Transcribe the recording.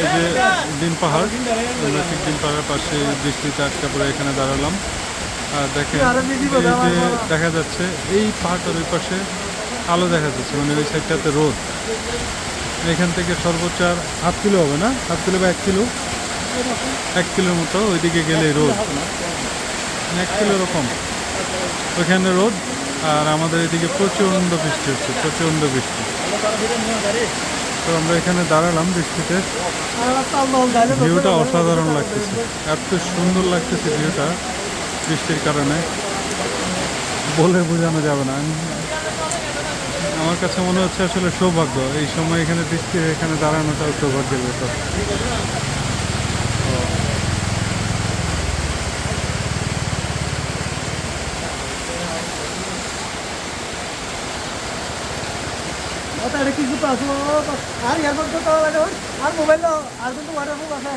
এই যে ডিম পাহাড়, আমরা ঠিক ডিম পাহাড়ের পাশে বৃষ্টিতে আটকা পড়ে এখানে দাঁড়ালাম। আর দেখেন এই যে দেখা যাচ্ছে এই পাহাড়টার ওই পাশে আলো দেখা যাচ্ছে, মানে ওই সাইডটাতে রোদ। এখান থেকে সর্বোচ্চ আর হাফ কিলো হবে না, হাফ কিলো বা 1 কিলো, 1 কিলোর মতো ওইদিকে গেলে রোদ, 1 কিলো এরকম ওইখানে রোদ। আর আমাদের এদিকে প্রচণ্ড বৃষ্টি হচ্ছে, প্রচণ্ড বৃষ্টি। তো আমরা এখানে দাঁড়ালাম বৃষ্টিতে, ভিউটা অসাধারণ লাগতেছে, এত সুন্দর লাগতেছে ভিউটা বৃষ্টির কারণে, বলে বোঝানো যাবে না। আমার কাছে মনে হচ্ছে আসলে সৌভাগ্য এই সময় এখানে বৃষ্টি, এখানে দাঁড়ানোটাও সৌভাগ্যের ব্যাপার। কিছু তো আসবো আর ইয়ারফোন তো আর মোবাইল আর কিন্তু ওয়াটারপ্রুফ আছে।